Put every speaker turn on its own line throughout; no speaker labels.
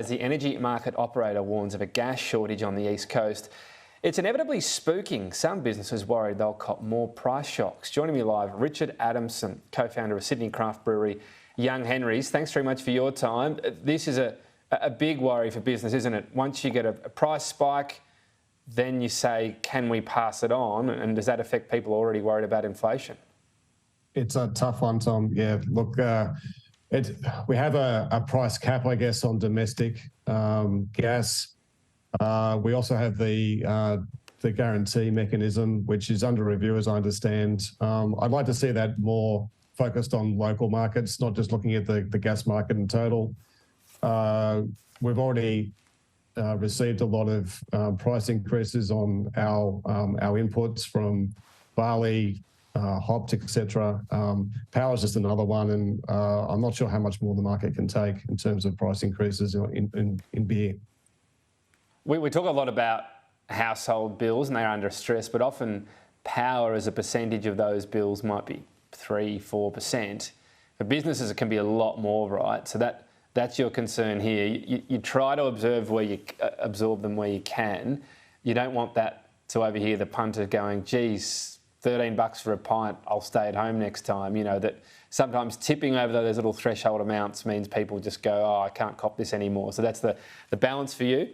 As the energy market operator warns of a gas shortage on the East Coast, it's inevitably spooking some businesses worried they'll cop more price shocks. Joining me live, Richard Adamson, co-founder of Sydney craft brewery Young Henry's. Thanks very much for your time. This is a big worry for business, isn't it? Once you get a price spike, then you say, can we pass it on? And does that affect people already worried about inflation?
It's a tough one, Tom. Yeah, look, we have a price cap, I guess, on domestic gas. We also have the guarantee mechanism, which is under review, as I understand. I'd like to see that more focused on local markets, not just looking at the gas market in total. We've already received a lot of price increases on our inputs from barley, hops, etc. Power is just another one, and I'm not sure how much more the market can take in terms of price increases in beer.
We talk a lot about household bills and they're under stress, but often power as a percentage of those bills might be 3-4%. For businesses, it can be a lot more, right? So that's your concern here. You try to absorb them where you can. You don't want that to overhear the punter going, geez, $13 for a pint, I'll stay at home next time. You know, that sometimes tipping over those little threshold amounts means people just go, oh, I can't cop this anymore. So that's the balance for you?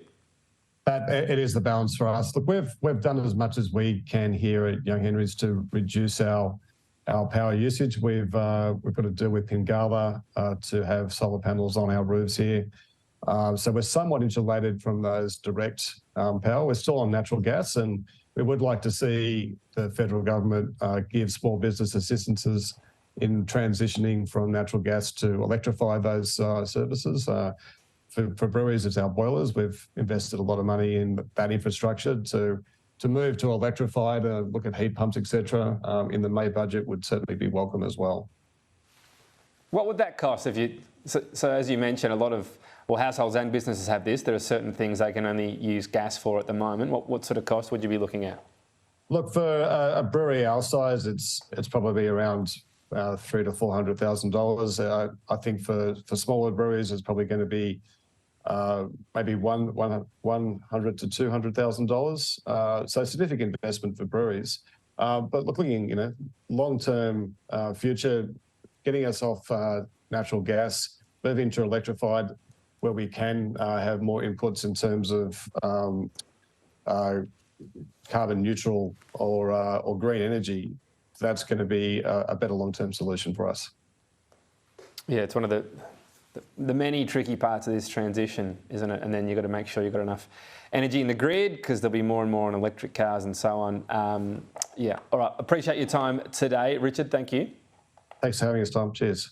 It is the balance for us. Look, we've done as much as we can here at Young Henry's to reduce our power usage. We've got to deal with Pingala to have solar panels on our roofs here. So we're somewhat insulated from those direct power. We're still on natural gas, and we would like to see the federal government give small business assistances in transitioning from natural gas to electrify those services. For breweries, it's our boilers. We've invested a lot of money in that infrastructure to move to electrified, look at heat pumps, etc. In the May budget would certainly be welcome as well.
What would that cost if you? So as you mentioned, a lot of households and businesses have this. There are certain things they can only use gas for at the moment. What sort of cost would you be looking at?
Look, for a brewery our size, it's probably around $300,000 to $400,000. I think for smaller breweries, it's probably going to be maybe $100,000 to $200,000. So significant investment for breweries. But looking, long-term future, getting us off natural gas, moving to electrified, where we can have more inputs in terms of carbon neutral or green energy. That's going to be a better long-term solution for us.
Yeah, it's one of the many tricky parts of this transition, isn't it? And then you've got to make sure you've got enough energy in the grid, because there'll be more and more on electric cars and so on. Yeah, all right. Appreciate your time today, Richard. Thank you.
Thanks for having us, Tom. Cheers.